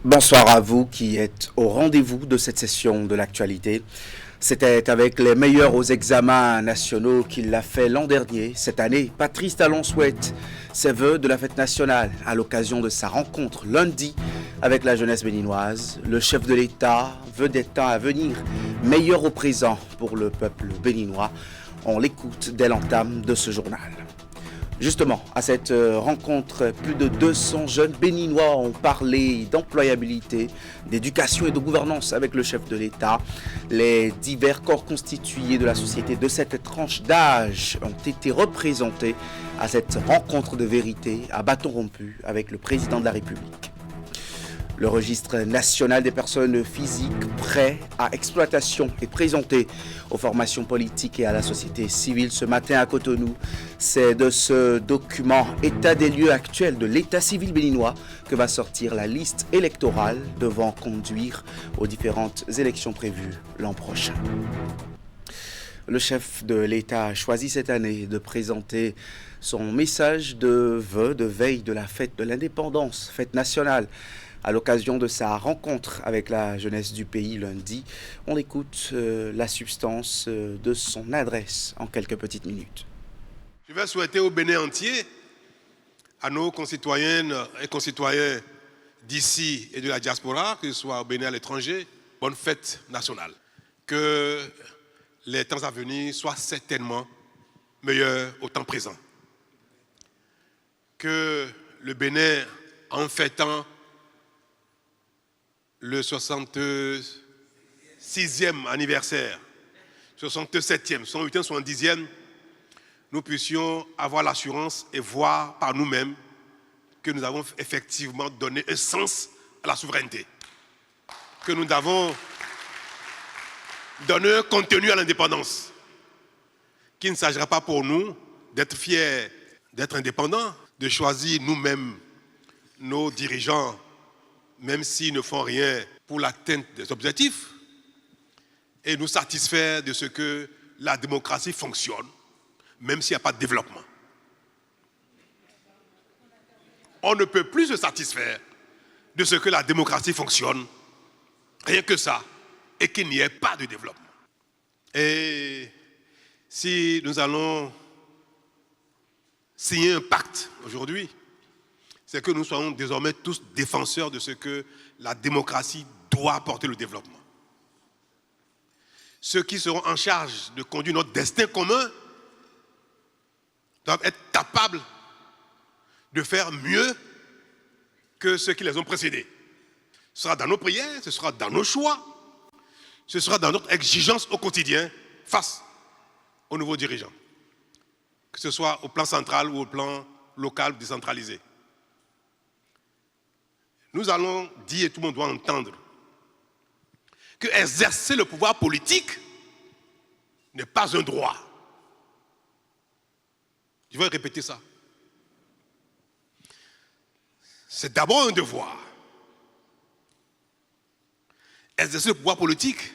Bonsoir à vous qui êtes au rendez-vous de cette session de l'actualité. C'était avec les meilleurs aux examens nationaux qu'il l'a fait l'an dernier. Cette année, Patrice Talon souhaite ses vœux de la fête nationale à l'occasion de sa rencontre lundi avec la jeunesse béninoise. Le chef de l'État veut des temps à venir meilleurs au présent pour le peuple béninois. On l'écoute dès l'entame de ce journal. Justement, à cette rencontre, plus de 200 jeunes béninois ont parlé d'employabilité, d'éducation et de gouvernance avec le chef de l'État. Les divers corps constitués de la société de cette tranche d'âge ont été représentés à cette rencontre de vérité à bâton rompu avec le président de la République. Le registre national des personnes physiques prêt à exploitation est présenté aux formations politiques et à la société civile ce matin à Cotonou. C'est de ce document état des lieux actuel de l'état civil béninois que va sortir la liste électorale devant conduire aux différentes élections prévues l'an prochain. Le chef de l'État a choisi cette année de présenter son message de vœux de veille de la fête de l'indépendance, fête nationale. À l'occasion de sa rencontre avec la jeunesse du pays lundi, on écoute la substance de son adresse en quelques petites minutes. Je vais souhaiter au Bénin entier, à nos concitoyennes et concitoyens d'ici et de la diaspora, que ce soit au Bénin à l'étranger, bonne fête nationale. Que les temps à venir soient certainement meilleurs au temps présent. Que le Bénin, en fêtant le 66e anniversaire, 67e, 108e, 70e, nous puissions avoir l'assurance et voir par nous-mêmes que nous avons effectivement donné un sens à la souveraineté. Que nous avons donné un contenu à l'indépendance. Qu'il ne s'agira pas pour nous d'être fiers d'être indépendants, de choisir nous-mêmes nos dirigeants, même s'ils ne font rien pour l'atteinte des objectifs, et nous satisfaire de ce que la démocratie fonctionne, même s'il n'y a pas de développement. On ne peut plus se satisfaire de ce que la démocratie fonctionne, rien que ça, et qu'il n'y ait pas de développement. Et si nous allons signer un pacte aujourd'hui, c'est que nous soyons désormais tous défenseurs de ce que la démocratie doit apporter le développement. Ceux qui seront en charge de conduire notre destin commun doivent être capables de faire mieux que ceux qui les ont précédés. Ce sera dans nos prières, ce sera dans nos choix, ce sera dans notre exigence au quotidien face aux nouveaux dirigeants, que ce soit au plan central ou au plan local décentralisé. Nous allons dire, et tout le monde doit entendre, que exercer le pouvoir politique n'est pas un droit. Je vais répéter ça. C'est d'abord un devoir. Exercer le pouvoir politique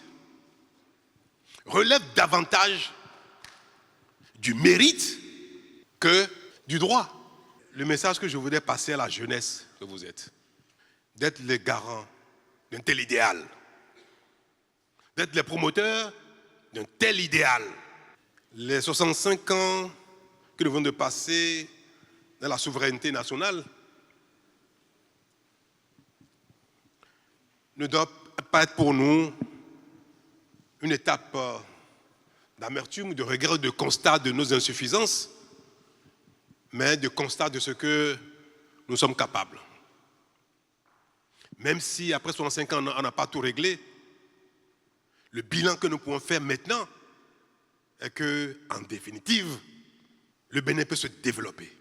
relève davantage du mérite que du droit. Le message que je voudrais passer à la jeunesse que vous êtes, d'être les garants d'un tel idéal, d'être les promoteurs d'un tel idéal. Les 65 ans que nous venons de passer dans la souveraineté nationale ne doivent pas être pour nous une étape d'amertume, de regret, de constat de nos insuffisances, mais de constat de ce que nous sommes capables. Même si après 65 ans, on n'a pas tout réglé, le bilan que nous pouvons faire maintenant est que, en définitive, le Bénin peut se développer.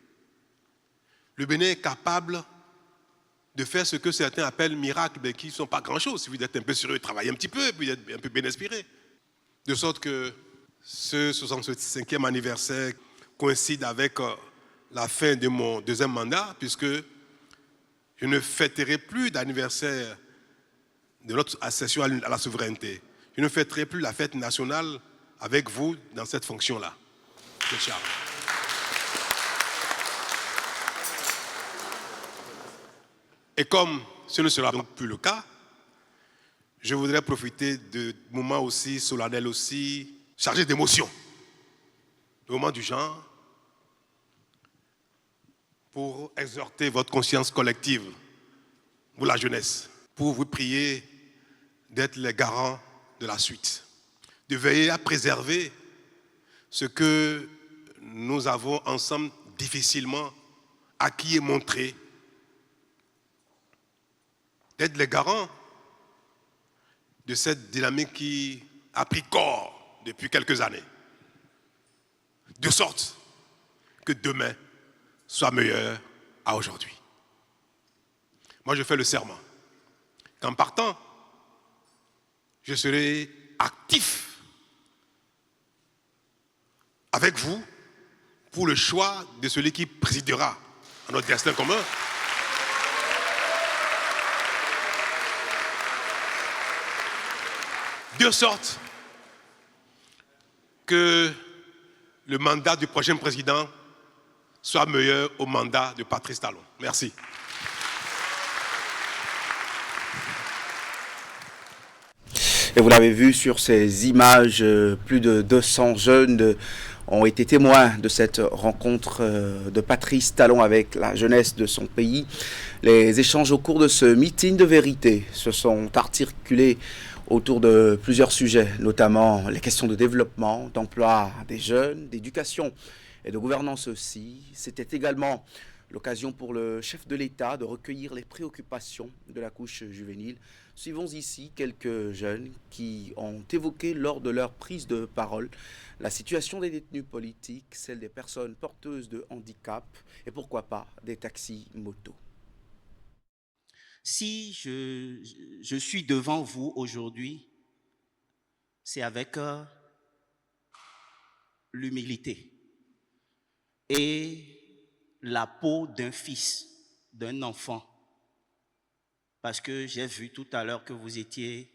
Le Bénin est capable de faire ce que certains appellent miracles, mais qui ne sont pas grand-chose. Si vous êtes un peu sérieux, travaillez un petit peu, puis êtes un peu bien inspiré. De sorte que ce 65e anniversaire coïncide avec la fin de mon deuxième mandat, puisque je ne fêterai plus d'anniversaire de notre accession à la souveraineté. Je ne fêterai plus la fête nationale avec vous dans cette fonction-là. Charles. Et comme ce ne sera donc plus le cas, je voudrais profiter de moments aussi solennels, aussi chargés d'émotions, de moments du genre, pour exhorter votre conscience collective, vous la jeunesse, pour vous prier d'être les garants de la suite, de veiller à préserver ce que nous avons ensemble difficilement acquis et montré, d'être les garants de cette dynamique qui a pris corps depuis quelques années, de sorte que demain soit meilleur à aujourd'hui. Moi, je fais le serment qu'en partant, je serai actif avec vous pour le choix de celui qui présidera à notre destin commun. De sorte que le mandat du prochain président soit meilleur au mandat de Patrice Talon. Merci. Et vous l'avez vu sur ces images, plus de 200 jeunes ont été témoins de cette rencontre de Patrice Talon avec la jeunesse de son pays. Les échanges au cours de ce meeting de vérité se sont articulés autour de plusieurs sujets, notamment les questions de développement, d'emploi des jeunes, d'éducation et de gouvernance aussi. C'était également l'occasion pour le chef de l'État de recueillir les préoccupations de la couche juvénile. Suivons ici quelques jeunes qui ont évoqué lors de leur prise de parole la situation des détenus politiques, celle des personnes porteuses de handicap et pourquoi pas des taxis motos. Si je suis devant vous aujourd'hui, c'est avec l'humilité et la peau d'un fils, d'un enfant. Parce que j'ai vu tout à l'heure que vous étiez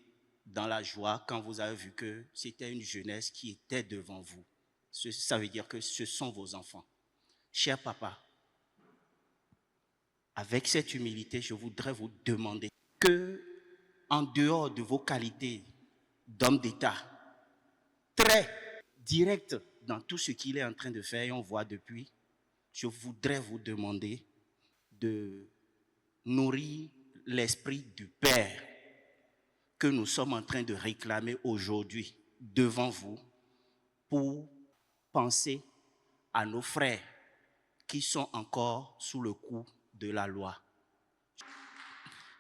dans la joie quand vous avez vu que c'était une jeunesse qui était devant vous. Ça veut dire que ce sont vos enfants. Cher papa, avec cette humilité, je voudrais vous demander que, en dehors de vos qualités d'homme d'État, très direct dans tout ce qu'il est en train de faire et on voit depuis, je voudrais vous demander de nourrir l'esprit du Père que nous sommes en train de réclamer aujourd'hui devant vous pour penser à nos frères qui sont encore sous le coup de la loi.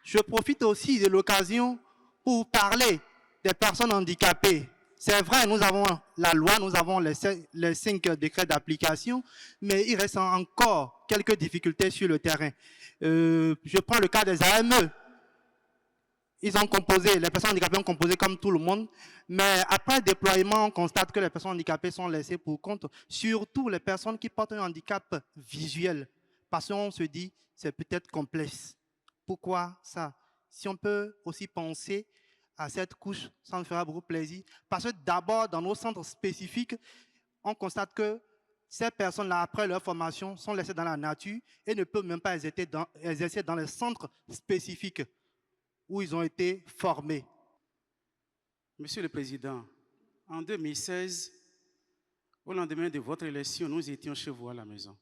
Je profite aussi de l'occasion pour parler des personnes handicapées. C'est vrai, nous avons la loi, nous avons les 5 décrets d'application, mais il reste encore quelques difficultés sur le terrain. Je prends le cas des AME. Ils ont composé, les personnes handicapées ont composé comme tout le monde, mais après le déploiement, on constate que les personnes handicapées sont laissées pour compte, surtout les personnes qui portent un handicap visuel, parce qu'on se dit c'est peut-être complexe. Pourquoi ça? Si on peut aussi penser à cette couche, ça me fera beaucoup plaisir, parce que d'abord, dans nos centres spécifiques, on constate que ces personnes-là, après leur formation, sont laissées dans la nature et ne peuvent même pas exercer dans les centres spécifiques où ils ont été formés. Monsieur le Président, en 2016, au lendemain de votre élection, nous étions chez vous à la maison.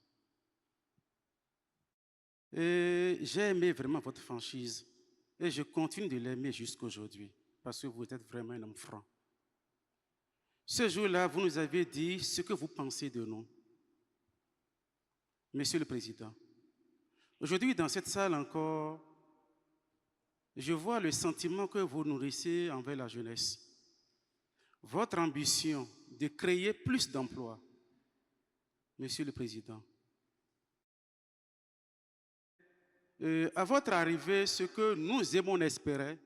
Et j'ai aimé vraiment votre franchise et je continue de l'aimer jusqu'à aujourd'hui parce que vous êtes vraiment un homme franc. Ce jour-là, vous nous avez dit ce que vous pensez de nous. Monsieur le Président, aujourd'hui dans cette salle encore, je vois le sentiment que vous nourrissez envers la jeunesse. Votre ambition de créer plus d'emplois. Monsieur le Président, à votre arrivée, ce que nous aimons espérer,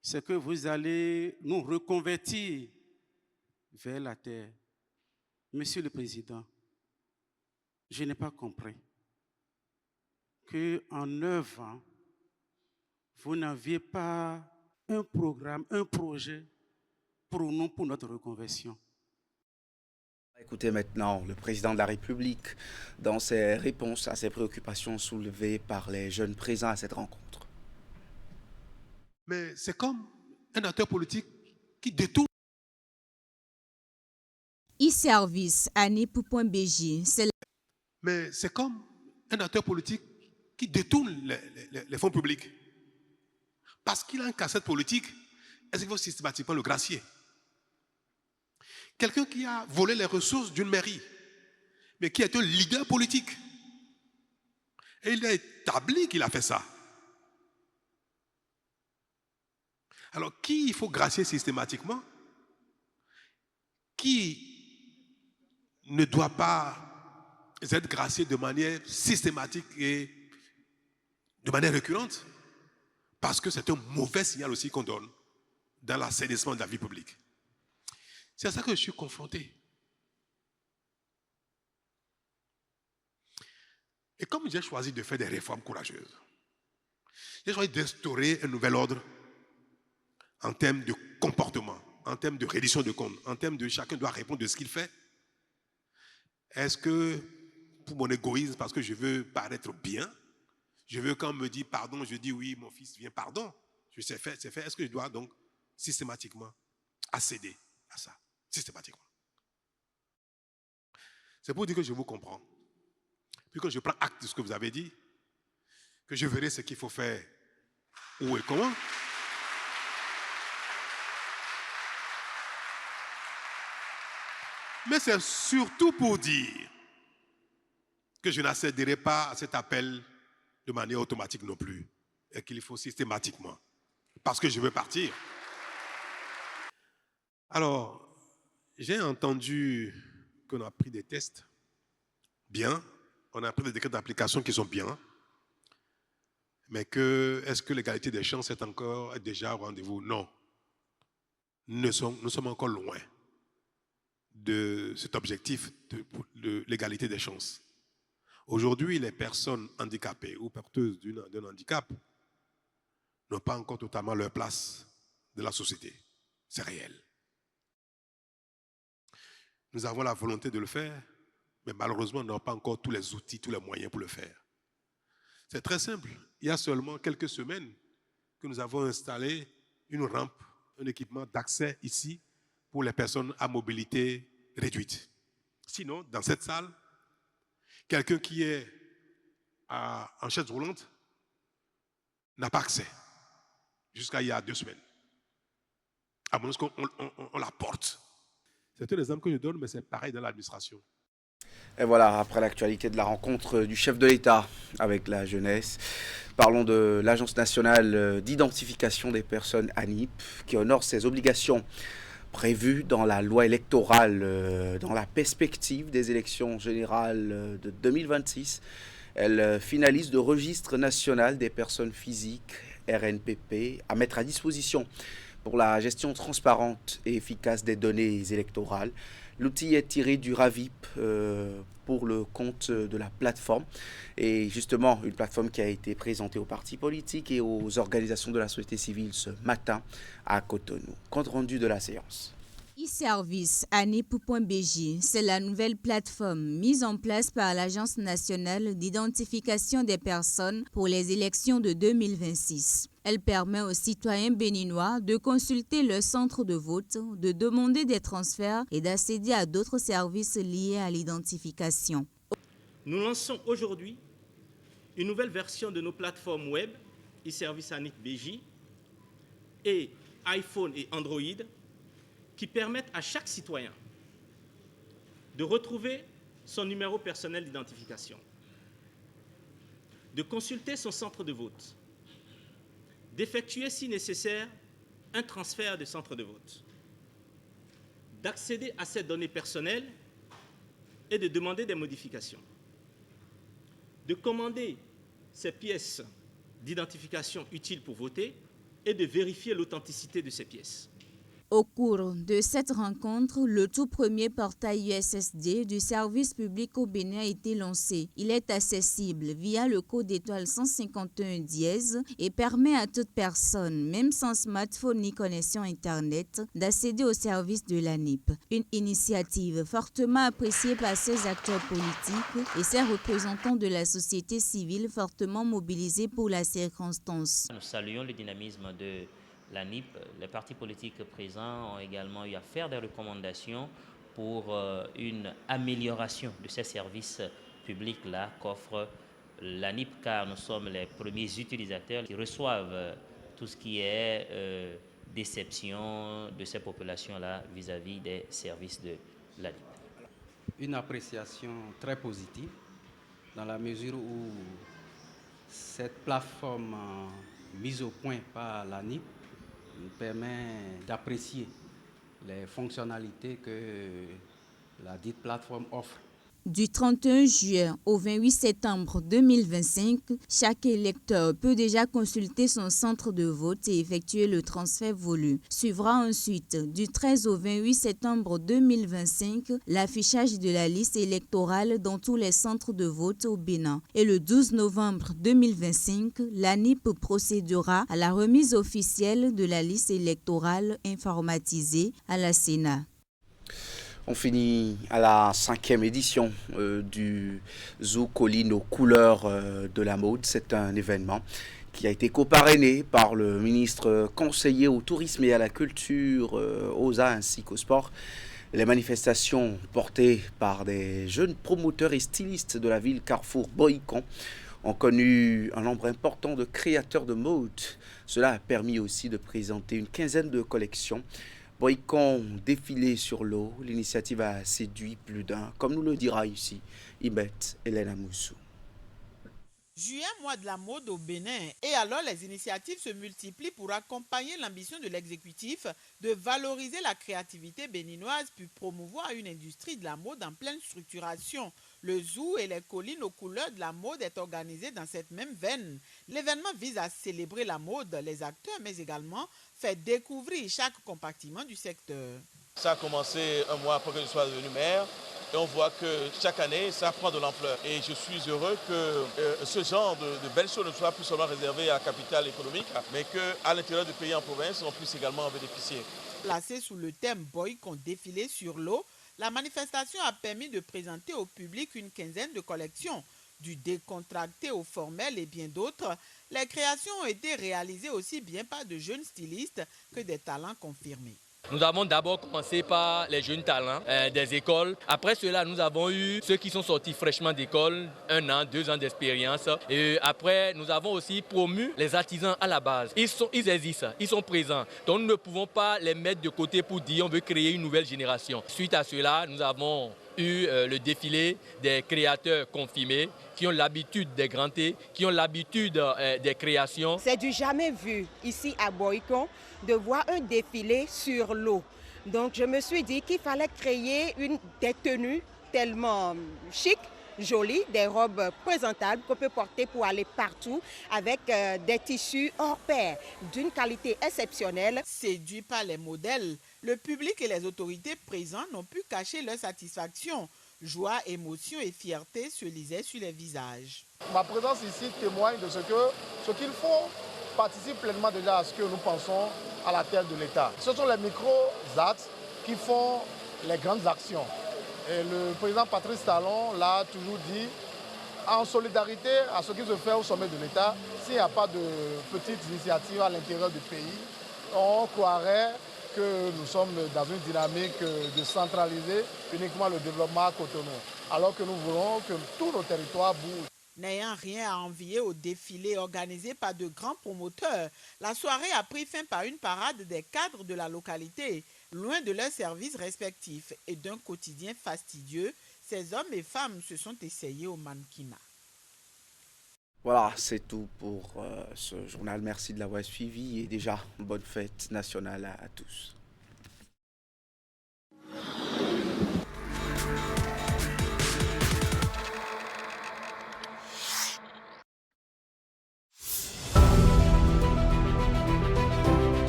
c'est que vous allez nous reconvertir vers la terre. Monsieur le Président, je n'ai pas compris qu'en 9 ans, vous n'aviez pas un programme, un projet pour nous, pour notre reconversion. Écoutez maintenant le président de la République dans ses réponses à ces préoccupations soulevées par les jeunes présents à cette rencontre. Mais c'est comme un acteur politique qui détourne. E-service anip.bj, c'est Mais c'est comme un acteur politique qui détourne les fonds publics. Parce qu'il a une cassette politique, est-ce qu'il faut systématiquement le gracier? Quelqu'un qui a volé les ressources d'une mairie, mais qui est un leader politique. Et il a établi qu'il a fait ça. Alors, qui il faut gracier systématiquement? Qui ne doit pas être gracié de manière systématique et de manière récurrente? Parce que c'est un mauvais signal aussi qu'on donne dans l'assainissement de la vie publique. C'est à ça que je suis confronté. Et comme j'ai choisi de faire des réformes courageuses, j'ai choisi d'instaurer un nouvel ordre en termes de comportement, en termes de reddition de comptes, en termes de chacun doit répondre de ce qu'il fait. Est-ce que, pour mon égoïsme, parce que je veux paraître bien, je veux quand on me dit pardon, je dis oui, mon fils vient, pardon, je sais faire, c'est fait. Est-ce que je dois donc systématiquement accéder à ça? Systématiquement. C'est pour dire que je vous comprends. Puis que je prends acte de ce que vous avez dit, que je verrai ce qu'il faut faire, où et comment. Mais c'est surtout pour dire que je n'accéderai pas à cet appel de manière automatique non plus, et qu'il faut systématiquement, parce que je veux partir. Alors, j'ai entendu qu'on a pris des tests bien, on a pris des décrets d'application qui sont bien, mais est-ce que l'égalité des chances est encore déjà au rendez-vous? Non. Nous sommes encore loin de cet objectif de l'égalité des chances. Aujourd'hui, les personnes handicapées ou porteuses d'un handicap n'ont pas encore totalement leur place dans la société. C'est réel. Nous avons la volonté de le faire, mais malheureusement, nous n'avons pas encore tous les outils, tous les moyens pour le faire. C'est très simple. Il y a seulement quelques semaines que nous avons installé une rampe, un équipement d'accès ici pour les personnes à mobilité réduite. Sinon, dans cette salle, quelqu'un qui est en chaise roulante n'a pas accès jusqu'à il y a 2 semaines. À moins qu'on la porte. C'est un exemple que je donne, mais c'est pareil dans l'administration. Et voilà, après l'actualité de la rencontre du chef de l'État avec la jeunesse, parlons de l'Agence nationale d'identification des personnes ANIP qui honore ses obligations prévues dans la loi électorale dans la perspective des élections générales de 2026. Elle finalise le registre national des personnes physiques, RNPP, à mettre à disposition pour la gestion transparente et efficace des données électorales. L'outil est tiré du RAVIP pour le compte de la plateforme. Et justement, une plateforme qui a été présentée aux partis politiques et aux organisations de la société civile ce matin à Cotonou. Compte rendu de la séance. E-service anip.bj, c'est la nouvelle plateforme mise en place par l'Agence nationale d'identification des personnes pour les élections de 2026. Elle permet aux citoyens béninois de consulter le centre de vote, de demander des transferts et d'accéder à d'autres services liés à l'identification. Nous lançons aujourd'hui une nouvelle version de nos plateformes web, e-service anip.bj et iPhone et Android, qui permettent à chaque citoyen de retrouver son numéro personnel d'identification, de consulter son centre de vote, d'effectuer si nécessaire un transfert de centre de vote, d'accéder à ces données personnelles et de demander des modifications, de commander ces pièces d'identification utiles pour voter et de vérifier l'authenticité de ces pièces. Au cours de cette rencontre, le tout premier portail USSD du service public au Bénin a été lancé. Il est accessible via le code étoile 151 dièse et permet à toute personne, même sans smartphone ni connexion Internet, d'accéder au service de l'ANIP. Une initiative fortement appréciée par ses acteurs politiques et ses représentants de la société civile fortement mobilisés pour la circonstance. Nous saluons le dynamisme de la NIP, les partis politiques présents ont également eu à faire des recommandations pour une amélioration de ces services publics-là qu'offre la NIP, car nous sommes les premiers utilisateurs qui reçoivent tout ce qui est déception de ces populations-là vis-à-vis des services de la NIP. Une appréciation très positive dans la mesure où cette plateforme mise au point par la NIP nous permet d'apprécier les fonctionnalités que la dite plateforme offre. Du 31 juin au 28 septembre 2025, chaque électeur peut déjà consulter son centre de vote et effectuer le transfert voulu. Suivra ensuite, du 13 au 28 septembre 2025, l'affichage de la liste électorale dans tous les centres de vote au Bénin. Et le 12 novembre 2025, la NIP procédera à la remise officielle de la liste électorale informatisée à la Sénat. On finit à la 5e édition du Zoo Colline aux couleurs de la mode. C'est un événement qui a été coparrainé par le ministre conseiller au tourisme et à la culture, aux arts ainsi qu'au sport. Les manifestations portées par des jeunes promoteurs et stylistes de la ville Carrefour Boïcon ont connu un nombre important de créateurs de mode. Cela a permis aussi de présenter une quinzaine de collections. Boïcon défilé sur l'eau, l'initiative a séduit plus d'un, comme nous le dira ici Ibeth Hélène Moussou. Juin, mois de la mode au Bénin, et alors les initiatives se multiplient pour accompagner l'ambition de l'exécutif de valoriser la créativité béninoise puis promouvoir une industrie de la mode en pleine structuration. Le zoo et les collines aux couleurs de la mode est organisé dans cette même veine. L'événement vise à célébrer la mode, les acteurs, mais également faire découvrir chaque compartiment du secteur. Ça a commencé un mois après que je sois devenu maire. Et on voit que chaque année, ça prend de l'ampleur. Et je suis heureux que ce genre de belles choses ne soit plus seulement réservé à la capitale économique, mais qu'à l'intérieur du pays en province, on puisse également en bénéficier. Placée sous le thème Boïcon défilé sur l'eau, la manifestation a permis de présenter au public une quinzaine de collections. Du décontracté au formel et bien d'autres, les créations ont été réalisées aussi bien par de jeunes stylistes que des talents confirmés. Nous avons d'abord commencé par les jeunes talents des écoles. Après cela, nous avons eu ceux qui sont sortis fraîchement d'école, 1 an, 2 ans d'expérience. Et après, nous avons aussi promu les artisans à la base. Ils existent, ils sont présents. Donc nous ne pouvons pas les mettre de côté pour dire on veut créer une nouvelle génération. Suite à cela, nous avons eu le défilé des créateurs confirmés qui ont l'habitude des grands T, qui ont l'habitude des créations. C'est du jamais vu ici à Boïcon de voir un défilé sur l'eau. Donc je me suis dit qu'il fallait créer des tenues tellement chic, jolies, des robes présentables qu'on peut porter pour aller partout avec des tissus hors pair d'une qualité exceptionnelle. Séduits par les modèles, le public et les autorités présentes n'ont pu cacher leur satisfaction. Joie, émotion et fierté se lisaient sur les visages. Ma présence ici témoigne de ce qu'ils font participe pleinement déjà à ce que nous pensons à la tête de l'État. Ce sont les micro-actes qui font les grandes actions. Et le président Patrice Talon l'a toujours dit, en solidarité à ce qui se fait au sommet de l'État, s'il n'y a pas de petites initiatives à l'intérieur du pays, on croirait que nous sommes dans une dynamique de centraliser uniquement le développement à Cotonou, alors que nous voulons que tous nos territoires bougent. N'ayant rien à envier au défilé organisé par de grands promoteurs, la soirée a pris fin par une parade des cadres de la localité, loin de leurs services respectifs et d'un quotidien fastidieux. Ces hommes et femmes se sont essayés au mannequinat. Voilà, c'est tout pour ce journal. Merci de l'avoir suivi et déjà, bonne fête nationale à tous.